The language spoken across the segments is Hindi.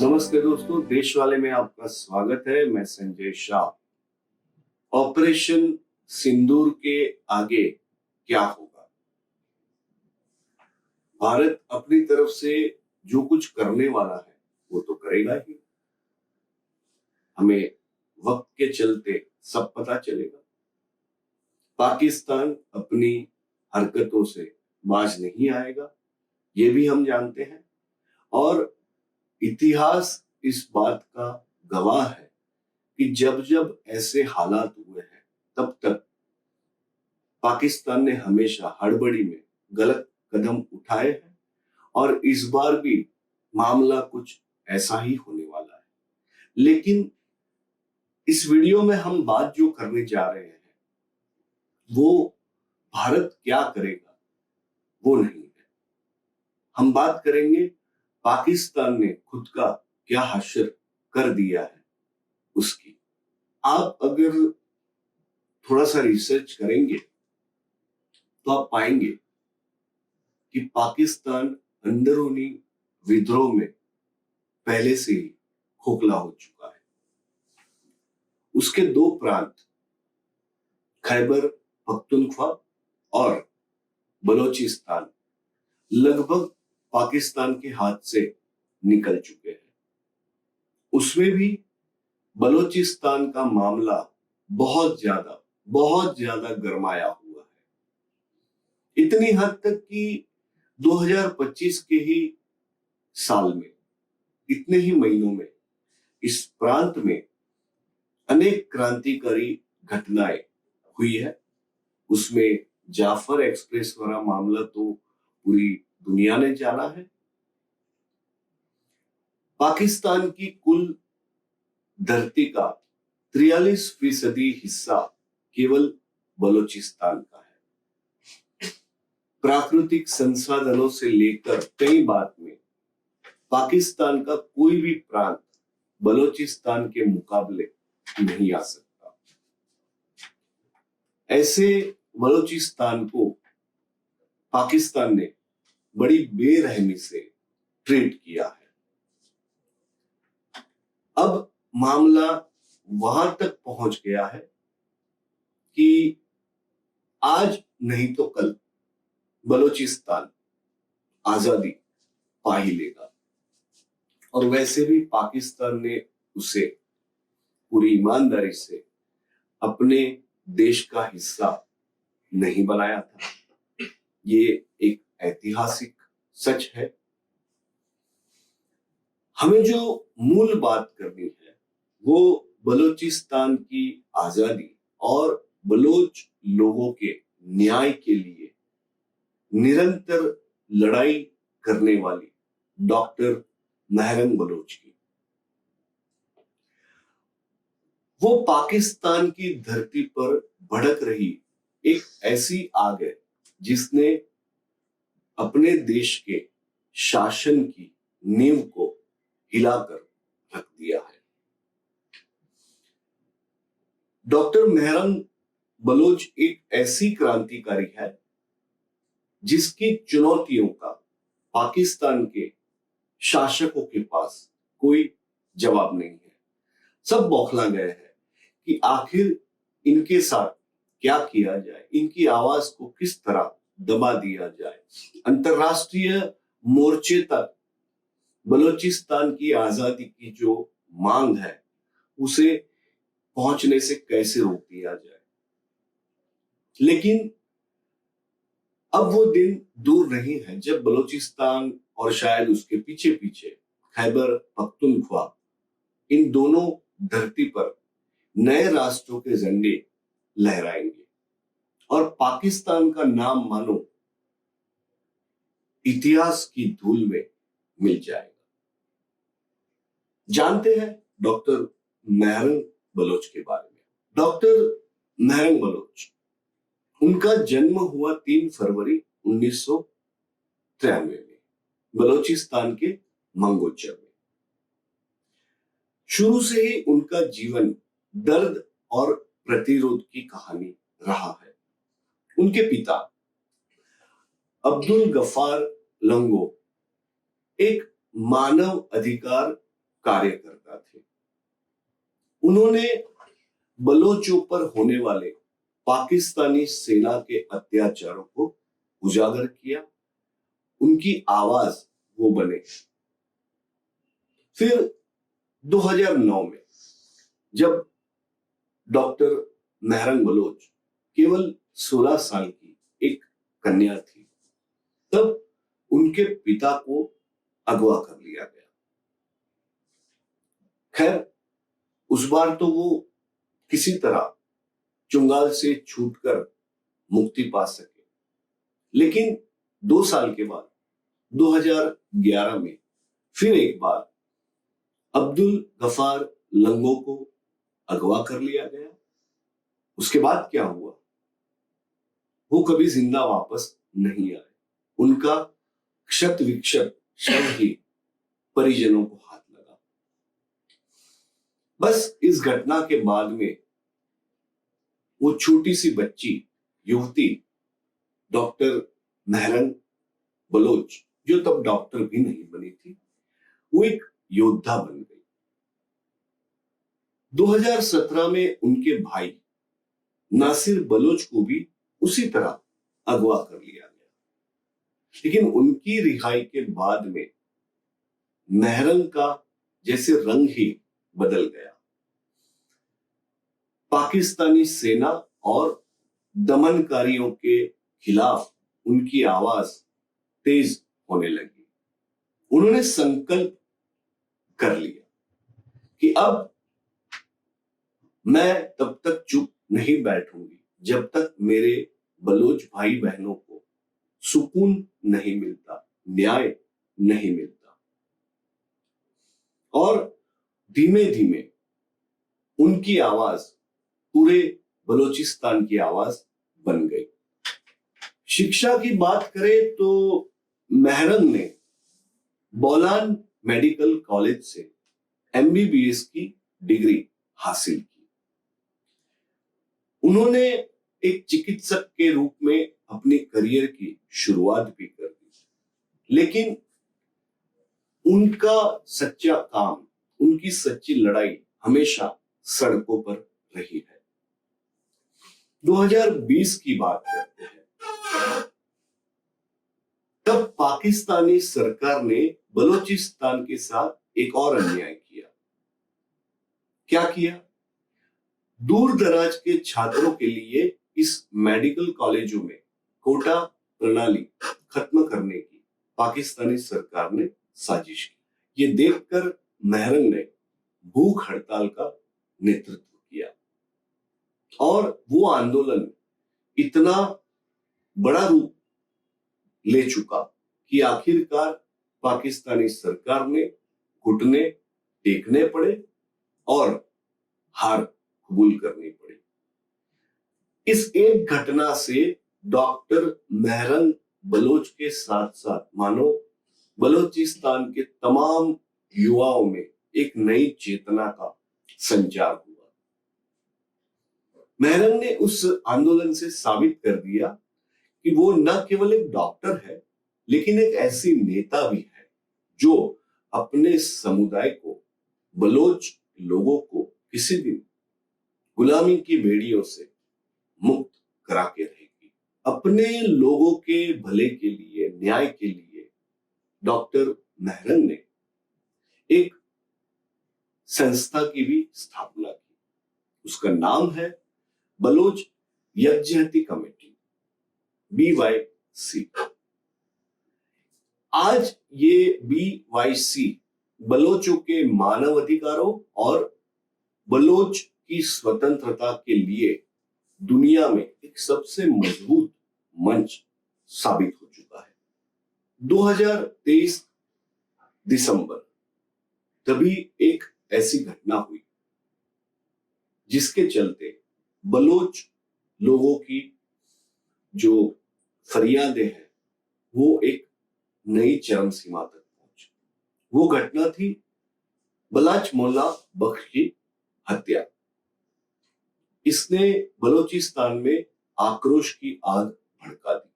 नमस्ते दोस्तों, देश वाले में आपका स्वागत है। मैं संजय शाह। ऑपरेशन सिंदूर के आगे क्या होगा? भारत अपनी तरफ से जो कुछ करने वाला है वो तो करेगा ही। हमें वक्त के चलते सब पता चलेगा। पाकिस्तान अपनी हरकतों से बाज नहीं आएगा, ये भी हम जानते हैं। और इतिहास इस बात का गवाह है कि जब जब ऐसे हालात हुए हैं तब तक पाकिस्तान ने हमेशा हड़बड़ी में गलत कदम उठाए हैं और इस बार भी मामला कुछ ऐसा ही होने वाला है। लेकिन इस वीडियो में हम बात जो करने जा रहे हैं वो भारत क्या करेगा वो नहीं है। हम बात करेंगे पाकिस्तान ने खुद का क्या हश्र कर दिया है उसकी। आप अगर थोड़ा सा रिसर्च करेंगे तो आप पाएंगे कि पाकिस्तान अंदरूनी विद्रोह में पहले से ही खोखला हो चुका है। उसके दो प्रांत खैबर पख्तूनख्वा और बलोचिस्तान लगभग पाकिस्तान के हाथ से निकल चुके हैं। उसमें भी बलोचिस्तान का मामला बहुत ज्यादा गरमाया हुआ है। इतनी हद तक कि 2025 के ही साल में, इतने ही महीनों में इस प्रांत में अनेक क्रांतिकारी घटनाएं हुई है। उसमें जाफर एक्सप्रेस वाला मामला तो पूरी दुनिया ने जाना है। पाकिस्तान की कुल धरती का 43% हिस्सा केवल बलोचिस्तान का है। प्राकृतिक संसाधनों से लेकर कई बात में पाकिस्तान का कोई भी प्रांत बलोचिस्तान के मुकाबले नहीं आ सकता। ऐसे बलोचिस्तान को पाकिस्तान ने बड़ी बेरहमी से ट्रीट किया है। अब मामला वहां तक पहुंच गया है कि आज नहीं तो कल बलोचिस्तान आजादी पा ही लेगा। और वैसे भी पाकिस्तान ने उसे पूरी ईमानदारी से अपने देश का हिस्सा नहीं बनाया था। ये एक ऐतिहासिक सच है। हमें जो मूल बात करनी है वो बलोचिस्तान की आजादी और बलोच लोगों के न्याय के लिए निरंतर लड़ाई करने वाली डॉक्टर महरंग बलोच की। वो पाकिस्तान की धरती पर भड़क रही एक ऐसी आग है जिसने अपने देश के शासन की नींव को हिलाकर रख दिया है। डॉक्टर महरंग बलोच एक ऐसी क्रांतिकारी है जिसकी चुनौतियों का पाकिस्तान के शासकों के पास कोई जवाब नहीं है। सब बौखला गए हैं कि आखिर इनके साथ क्या किया जाए, इनकी आवाज को किस तरह दबा दिया जाए। अंतरराष्ट्रीय मोर्चे तक बलोचिस्तान की आजादी की जो मांग है उसे पहुंचने से कैसे रोक दिया जाए। लेकिन अब वो दिन दूर नहीं है जब बलोचिस्तान और शायद उसके पीछे पीछे खैबर पख्तूनख्वा, इन दोनों धरती पर नए राष्ट्रों के झंडे लहराएंगे और पाकिस्तान का नाम मानो इतिहास की धूल में मिल जाएगा। जानते हैं डॉक्टर महरंग बलोच के बारे में। डॉक्टर महरंग बलोच, उनका जन्म हुआ 3 फरवरी 1993 में बलोचिस्तान के मंगोचर में। शुरू से ही उनका जीवन दर्द और प्रतिरोध की कहानी रहा है। उनके पिता अब्दुल गफ्फार लंगो एक मानव अधिकार कार्यकर्ता थे। उन्होंने बलोचों पर होने वाले पाकिस्तानी सेना के अत्याचारों को उजागर किया, उनकी आवाज वो बने। फिर 2009 में जब डॉक्टर महरंग बलोच केवल 16 साल की एक कन्या थी, तब उनके पिता को अगवा कर लिया गया। खैर, उस बार तो वो किसी तरह चुंगाल से छूटकर मुक्ति पा सके, लेकिन 2 साल के बाद 2011 में फिर एक बार अब्दुल गफार लंगो को अगवा कर लिया गया। उसके बाद क्या हुआ? वो कभी जिंदा वापस नहीं आए। उनका क्षत विक्षत शव ही परिजनों को हाथ लगा। बस इस घटना के बाद में वो छोटी सी बच्ची, युवती डॉक्टर महरंग बलोच, जो तब डॉक्टर भी नहीं बनी थी, वो एक योद्धा बन गई। 2017 में उनके भाई नासिर बलोच को भी उसी तरह अगवा कर लिया गया, लेकिन उनकी रिहाई के बाद में महरंग का जैसे रंग ही बदल गया। पाकिस्तानी सेना और दमनकारियों के खिलाफ उनकी आवाज तेज होने लगी। उन्होंने संकल्प कर लिया कि अब मैं तब तक चुप नहीं बैठूंगी जब तक मेरे बलोच भाई बहनों को सुकून नहीं मिलता, न्याय नहीं मिलता। और धीमे धीमे उनकी आवाज पूरे बलोचिस्तान की आवाज बन गई। शिक्षा की बात करें तो महरंग ने बोलान मेडिकल कॉलेज से MBBS की डिग्री हासिल की। उन्होंने एक चिकित्सक के रूप में अपने करियर की शुरुआत भी कर दी, लेकिन उनका सच्चा काम, उनकी सच्ची लड़ाई हमेशा सड़कों पर रही है। 2020 की बात करते हैं, तब पाकिस्तानी सरकार ने बलोचिस्तान के साथ एक और अन्याय किया। क्या किया? दूर दराज के छात्रों के लिए इस मेडिकल कॉलेजों में कोटा प्रणाली खत्म करने की पाकिस्तानी सरकार ने साजिश की। ये देखकर महरंग ने भूख हड़ताल का नेतृत्व किया और वो आंदोलन इतना बड़ा रूप ले चुका कि आखिरकार पाकिस्तानी सरकार ने घुटने टेकने पड़े और हार कबूल करनी पड़ी। इस एक घटना से डॉक्टर महरंग बलोच के साथ साथ मानो बलोचिस्तान के तमाम युवाओं में एक नई चेतना का संचार हुआ। महरंग ने उस आंदोलन से साबित कर दिया कि वो न केवल एक डॉक्टर है, लेकिन एक ऐसी नेता भी है जो अपने समुदाय को, बलोच लोगों को किसी दिन गुलामी की बेड़ियों से मुक्त करा के रहेगी। अपने लोगों के भले के लिए, न्याय के लिए डॉक्टर महरंग ने एक संस्था की भी स्थापना की। उसका नाम है बलोच यज्ञहती कमेटी, BYC। आज ये BYC बलोचों के मानव अधिकारों और बलोच की स्वतंत्रता के लिए दुनिया में एक सबसे मजबूत मंच साबित हो चुका है। 2023 दिसंबर तभी एक ऐसी घटना हुई जिसके चलते बलोच लोगों की जो फरियादें हैं वो एक नई चरम सीमा तक पहुंची। वो घटना थी बलाच मोल्ला बख्श की हत्या। इसने बलोचिस्तान में आक्रोश की आग भड़का दी,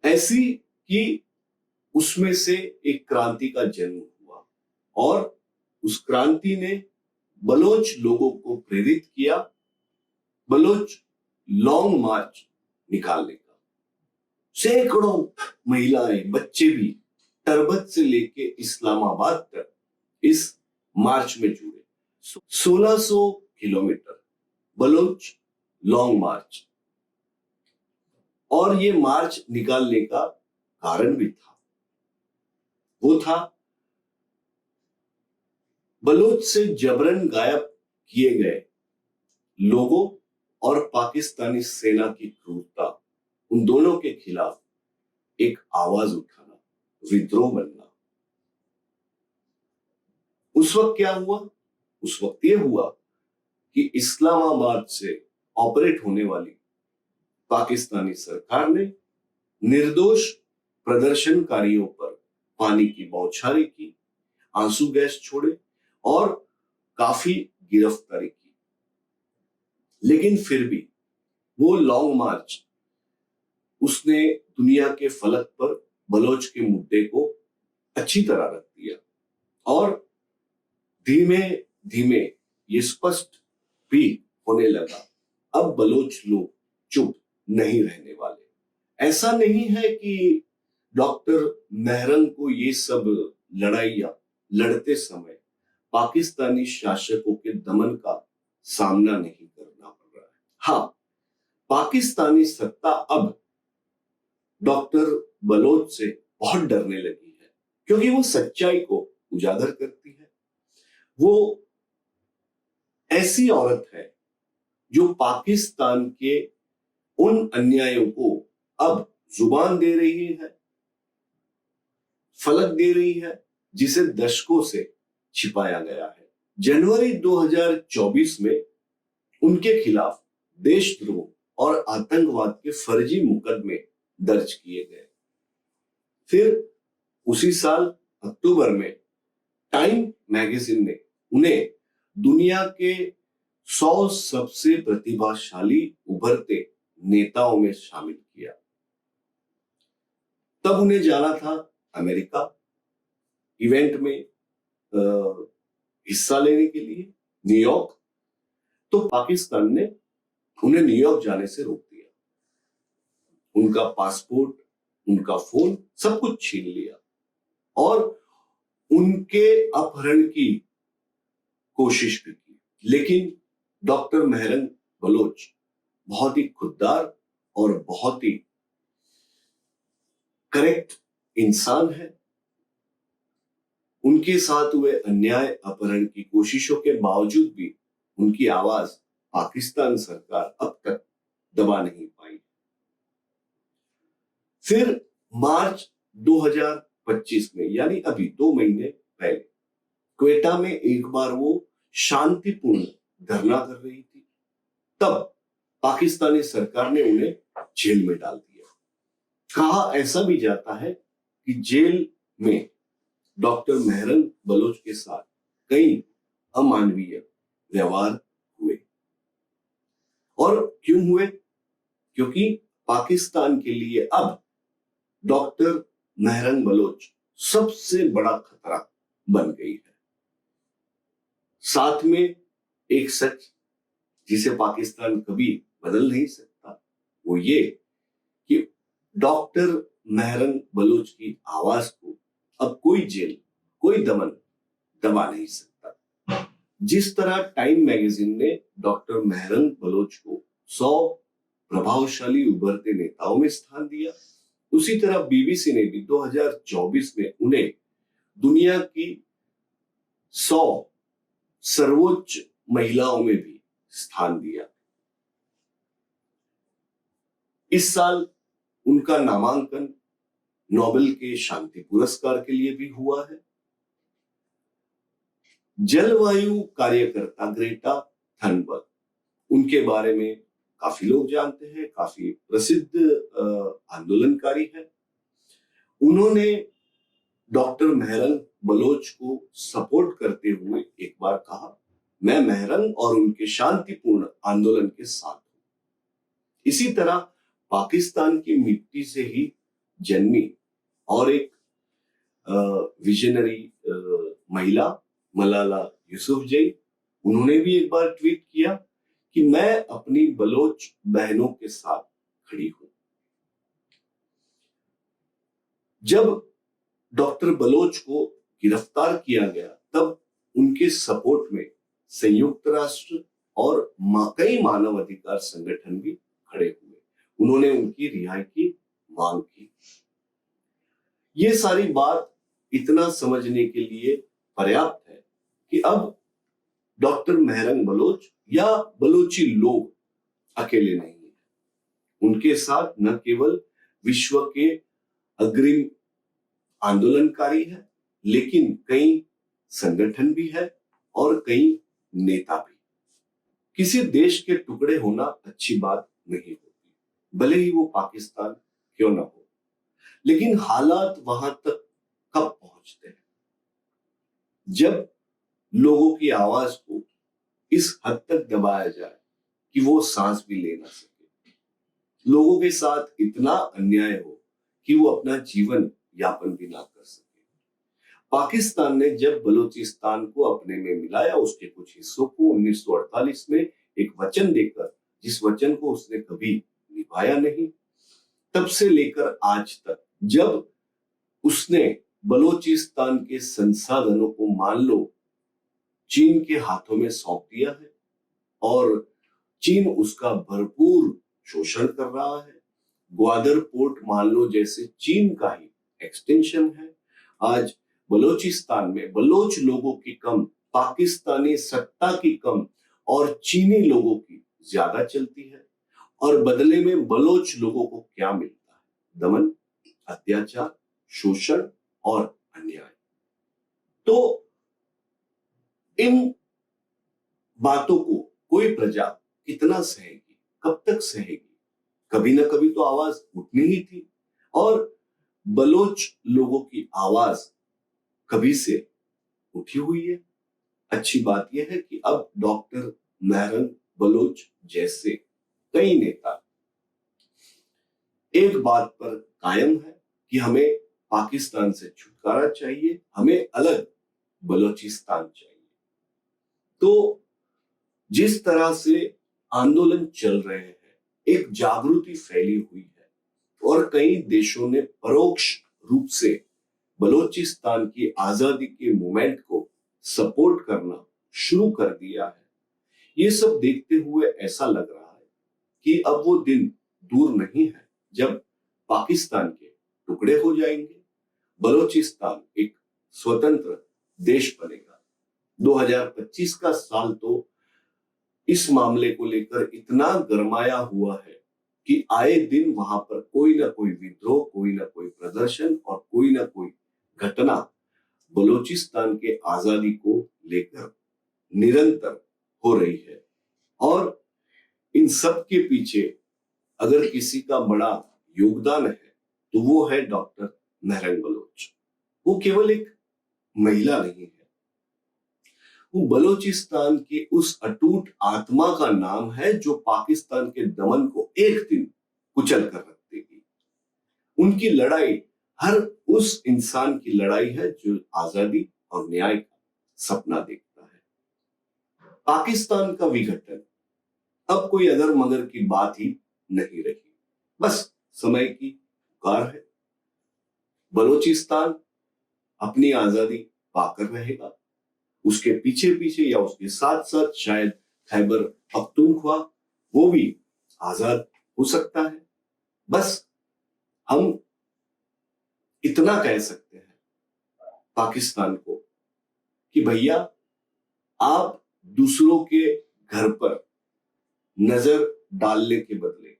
ऐसी कि उसमें से एक क्रांति का जन्म हुआ और उस क्रांति ने बलोच लोगों को प्रेरित किया बलोच लॉन्ग मार्च निकालने का। सैकड़ों महिलाएं बच्चे भी तरबत से लेके इस्लामाबाद तक इस मार्च में जुड़े। 1600 किलोमीटर बलोच लॉन्ग मार्च। और ये मार्च निकालने का कारण भी था, वो था बलोच से जबरन गायब किए गए लोगों और पाकिस्तानी सेना की क्रूरता, उन दोनों के खिलाफ एक आवाज उठाना, विद्रोह बनना। उस वक्त क्या हुआ? उस वक्त यह हुआ कि इस्लामाबाद से ऑपरेट होने वाली पाकिस्तानी सरकार ने निर्दोष प्रदर्शनकारियों पर पानी की बौछारें की, आंसू गैस छोड़े और काफी गिरफ्तारी की। लेकिन फिर भी वो लॉन्ग मार्च उसने दुनिया के फलक पर बलोच के मुद्दे को अच्छी तरह रख दिया और धीमे धीमे ये स्पष्ट भी होने लगा, अब बलोच लोग चुप नहीं रहने वाले। ऐसा नहीं है कि डॉक्टर मेहरंग को ये सब लड़ाइयां लड़ते समय पाकिस्तानी शासकों के दमन का सामना नहीं करना पड़ रहा है। हाँ, पाकिस्तानी सत्ता अब डॉक्टर बलोच से बहुत डरने लगी है क्योंकि वो सच्चाई को उजागर करती है। वो ऐसी औरत है जो पाकिस्तान के उन अन्यायों को अब जुबान दे रही है, फलक दे रही है जिसे दशकों से छिपाया गया है। जनवरी 2024 में उनके खिलाफ देशद्रोह और आतंकवाद के फर्जी मुकदमे दर्ज किए गए। फिर उसी साल अक्टूबर में टाइम मैगजीन ने उन्हें दुनिया के 100 सबसे प्रतिभाशाली उभरते नेताओं में शामिल किया। तब उन्हें जाना था अमेरिका इवेंट में हिस्सा लेने के लिए, न्यूयॉर्क। तो पाकिस्तान ने उन्हें न्यूयॉर्क जाने से रोक दिया, उनका पासपोर्ट, उनका फोन, सब कुछ छीन लिया और उनके अपहरण की कोशिश भी की। लेकिन डॉक्टर मेहरंग बलोच बहुत ही खुददार और बहुत ही करेक्ट इंसान है। उनके साथ हुए अन्याय अपहरण की कोशिशों के बावजूद भी उनकी आवाज पाकिस्तान सरकार अब तक दबा नहीं पाई। फिर मार्च 2025 में, यानी अभी 2 महीने पहले, क्वेटा में एक बार वो शांतिपूर्ण धरना कर रही थी, तब पाकिस्तानी सरकार ने उन्हें जेल में डाल दिया। कहा ऐसा भी जाता है कि जेल में डॉक्टर मेहरंग बलोच के साथ कई अमानवीय व्यवहार हुए। और क्यों हुए? क्योंकि पाकिस्तान के लिए अब डॉक्टर मेहरंग बलोच सबसे बड़ा खतरा बन गई है। साथ में एक सच जिसे पाकिस्तान कभी बदल नहीं सकता, वो ये कि डॉक्टर मेहरंग बलोच की आवाज को अब कोई जेल, कोई दमन दबा नहीं सकता। जिस तरह टाइम मैगजीन ने डॉक्टर मेहरंग बलोच को 100 प्रभावशाली उभरते नेताओं में स्थान दिया, उसी तरह बीबीसी ने भी 2024 में उन्हें दुनिया की 100 सर्वोच्च महिलाओं में भी स्थान दिया। इस साल उनका नामांकन नोबेल के शांति पुरस्कार के लिए भी हुआ है। जलवायु कार्यकर्ता ग्रेटा थनबर्ग, उनके बारे में काफी लोग जानते हैं, काफी प्रसिद्ध आंदोलनकारी है। उन्होंने डॉक्टर मेहरंग बलोच को सपोर्ट करते हुए एक बार कहा, मैं मेहरंग और उनके शांतिपूर्ण आंदोलन के साथ हूं। इसी तरह पाकिस्तान की मिट्टी से ही जन्मी और एक विजनरी महिला मलाला यूसुफजई, उन्होंने भी एक बार ट्वीट किया कि मैं अपनी बलोच बहनों के साथ खड़ी हूं। जब डॉक्टर बलोच को गिरफ्तार किया गया तब उनके सपोर्ट में संयुक्त राष्ट्र और कई मानव अधिकार संगठन भी खड़े हुए। उन्होंने उनकी रिहाई की मांग की। ये सारी बात इतना समझने के लिए पर्याप्त है कि अब डॉक्टर मेहरंग बलोच या बलोची लोग अकेले नहीं है। उनके साथ न केवल विश्व के अग्रिम आंदोलनकारी है, लेकिन कई संगठन भी है और कई नेता भी। किसी देश के टुकड़े होना अच्छी बात नहीं होती, भले ही वो पाकिस्तान क्यों ना हो, लेकिन हालात वहां तक कब पहुंचते हैं जब लोगों की आवाज को इस हद तक दबाया जाए कि वो सांस भी ले ना सके, लोगों के साथ इतना अन्याय हो कि वो अपना जीवन यापन भी ना कर सके। पाकिस्तान ने जब बलूचिस्तान को अपने में मिलाया, उसके कुछ हिस्सों को 1948 में एक वचन देकर, जिस वचन को उसने कभी निभाया नहीं, तब से लेकर आज तक जब उसने बलूचिस्तान के संसाधनों को मान लो चीन के हाथों में सौंप दिया है और चीन उसका भरपूर शोषण कर रहा है। ग्वादर पोर्ट मान लो जैसे चीन का ही एक्सटेंशन है। आज बलूचिस्तान में बलोच लोगों की कम, पाकिस्तानी सत्ता की कम और चीनी लोगों की ज्यादा चलती है, और बदले में बलोच लोगों को क्या मिलता है? दमन, अत्याचार, शोषण और अन्याय। तो इन बातों को कोई प्रजा कितना सहेगी, कब तक सहेगी? कभी ना कभी तो आवाज उठनी ही थी, और बलोच लोगों की आवाज कभी से उठी हुई है। अच्छी बात यह है कि अब डॉक्टर मेहरंग बलोच जैसे कई नेता एक बात पर कायम है कि हमें पाकिस्तान से छुटकारा चाहिए, हमें अलग बलोचिस्तान चाहिए। तो जिस तरह से आंदोलन चल रहे हैं, एक जागृति फैली हुई है और कई देशों ने परोक्ष रूप से बलोचिस्तान की आजादी के मूवमेंट को सपोर्ट करना शुरू कर दिया है। ये सब देखते हुए ऐसा लग रहा है कि अब वो दिन दूर नहीं है जब पाकिस्तान के टुकड़े हो जाएंगे, बलोचिस्तान एक स्वतंत्र देश बनेगा। 2025 का साल तो इस मामले को लेकर इतना गरमाया हुआ है कि आए दिन वहां पर कोई ना कोई विद्रोह, कोई ना कोई प्रदर्शन और कोई ना कोई घटना बलूचिस्तान के आजादी को लेकर निरंतर हो रही है। और इन सब के पीछे अगर किसी का बड़ा योगदान है तो वो है डॉक्टर मेहरंग बलोच। वो केवल एक महिला नहीं है, वो बलूचिस्तान की उस अटूट आत्मा का नाम है जो पाकिस्तान के दमन को एक दिन कुचल कर रख देगी। उनकी लड़ाई हर उस इंसान की लड़ाई है जो आजादी और न्याय का सपना देखता है। पाकिस्तान का विघटन अब कोई अगर मगर की बात ही नहीं रही, बस समय की पुकार है। बलूचिस्तान अपनी आजादी पाकर रहेगा, उसके पीछे पीछे या उसके साथ साथ शायद खैबर पख्तूनख्वा वो भी आजाद हो सकता है। बस हम इतना कह सकते हैं पाकिस्तान को कि भैया आप दूसरों के घर पर नजर डालने के बदले,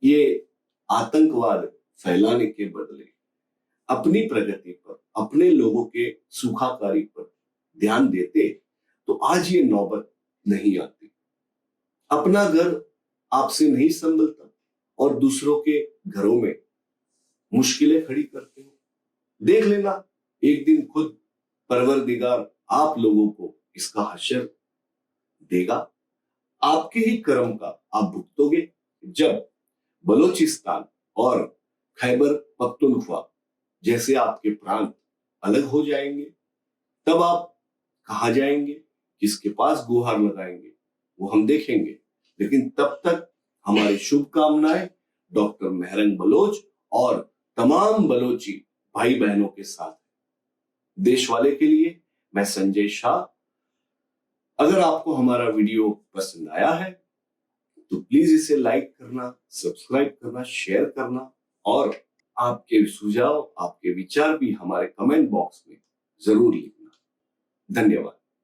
ये आतंकवाद फैलाने के बदले अपनी प्रगति पर, अपने लोगों के सुखाकारी पर ध्यान देते तो आज ये नौबत नहीं आती। अपना घर आपसे नहीं संभलता और दूसरों के घरों में मुश्किलें खड़ी करते हो। देख लेना एक दिन खुद परवरदिगार आप लोगों को इसका हश्र देगा। आपके ही कर्म का आप भुगतोगे जब बलूचिस्तान और खैबर पख्तूनख्वा जैसे आपके प्रांत अलग हो जाएंगे, तब आप कहाँ जाएंगे, किसके पास गुहार लगाएंगे, वो हम देखेंगे। लेकिन तब तक हमारी शुभकामनाएं डॉक्टर मेहरंग बलोच और तमाम बलोची भाई बहनों के साथ। देश वाले के लिए मैं संजय शाह। अगर आपको हमारा वीडियो पसंद आया है तो प्लीज इसे लाइक करना, सब्सक्राइब करना, शेयर करना और आपके सुझाव, आपके विचार भी हमारे कमेंट बॉक्स में जरूर लिखना। धन्यवाद।